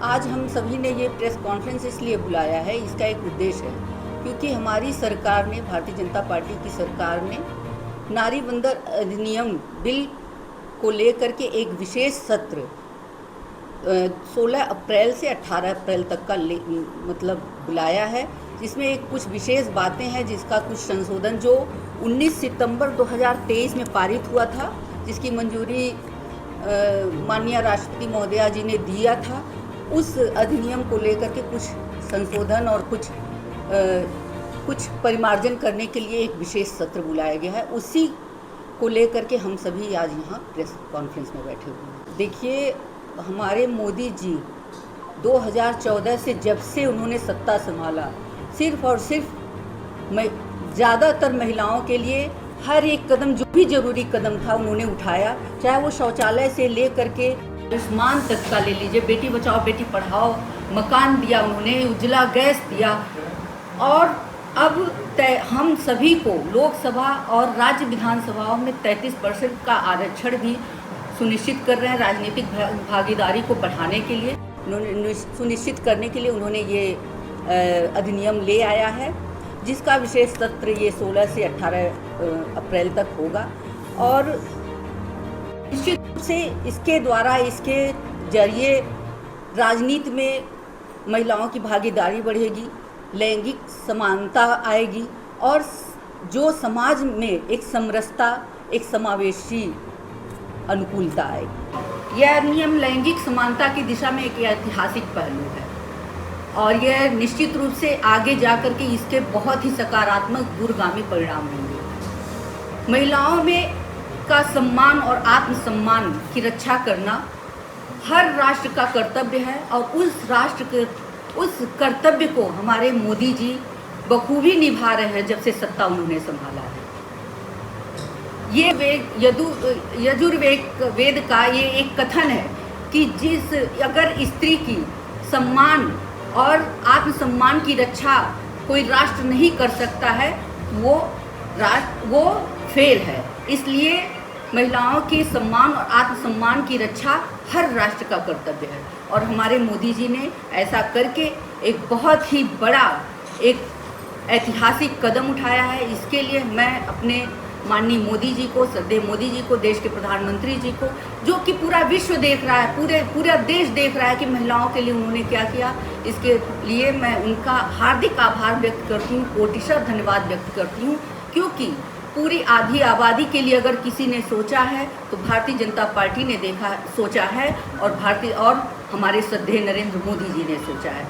आज हम सभी ने ये प्रेस कॉन्फ्रेंस इसलिए बुलाया है, इसका एक उद्देश्य है क्योंकि हमारी सरकार ने, भारतीय जनता पार्टी की सरकार ने नारी बंदर अधिनियम बिल को लेकर के एक विशेष सत्र 16 अप्रैल से 18 अप्रैल तक का मतलब बुलाया है, जिसमें एक कुछ विशेष बातें हैं, जिसका कुछ संशोधन जो 19 सितंबर 2023 में पारित हुआ था, जिसकी मंजूरी माननीय राष्ट्रपति महोदया जी ने दिया था। उस अधिनियम को लेकर के कुछ संशोधन और कुछ परिमार्जन करने के लिए एक विशेष सत्र बुलाया गया है। उसी को लेकर के हम सभी आज यहाँ प्रेस कॉन्फ्रेंस में बैठे हुए हैं। देखिए, हमारे मोदी जी 2014 से जब से उन्होंने सत्ता संभाला, सिर्फ और सिर्फ ज़्यादातर महिलाओं के लिए हर एक कदम, जो भी ज़रूरी कदम था, उन्होंने उठाया। चाहे वो शौचालय से ले करके आयुष्मान तक का ले लीजिए, बेटी बचाओ बेटी पढ़ाओ, मकान दिया उन्होंने, उज्ज्वला गैस दिया। और अब हम सभी को लोकसभा और राज्य विधानसभाओं में 33% का आरक्षण भी सुनिश्चित कर रहे हैं। राजनीतिक भागीदारी को बढ़ाने के लिए, उन्होंने सुनिश्चित करने के लिए उन्होंने ये अधिनियम ले आया है, जिसका विशेष सत्र ये 16 से 18 अप्रैल तक होगा। और निश्चित रूप से इसके द्वारा, इसके जरिए राजनीति में महिलाओं की भागीदारी बढ़ेगी, लैंगिक समानता आएगी और जो समाज में एक समरसता, एक समावेशी अनुकूलता आएगी। यह नियम लैंगिक समानता की दिशा में एक ऐतिहासिक पहलू है और यह निश्चित रूप से आगे जाकर के इसके बहुत ही सकारात्मक दूरगामी परिणाम होंगे। महिलाओं में का सम्मान और आत्मसम्मान की रक्षा करना हर राष्ट्र का कर्तव्य है और उस कर्तव्य को हमारे मोदी जी बखूबी निभा रहे हैं जब से सत्ता उन्होंने संभाला है। ये यजुर्वेद का ये एक कथन है कि अगर स्त्री की सम्मान और आत्मसम्मान की रक्षा कोई राष्ट्र नहीं कर सकता है, वो फेल है। इसलिए महिलाओं के सम्मान और आत्मसम्मान की रक्षा हर राष्ट्र का कर्तव्य है और हमारे मोदी जी ने ऐसा करके एक बहुत ही बड़ा, एक ऐतिहासिक कदम उठाया है। इसके लिए मैं अपने माननीय मोदी जी को, श्रद्धेय मोदी जी को, देश के प्रधानमंत्री जी को, जो कि पूरा विश्व देख रहा है, पूरा देश देख रहा है कि महिलाओं के लिए उन्होंने क्या किया, इसके लिए मैं उनका हार्दिक आभार व्यक्त करती हूँ, कोटिशः धन्यवाद व्यक्त करती हूँ। क्योंकि पूरी आधी आबादी के लिए अगर किसी ने सोचा है तो भारतीय जनता पार्टी ने सोचा है और हमारे श्रद्धेय नरेंद्र मोदी जी ने सोचा है।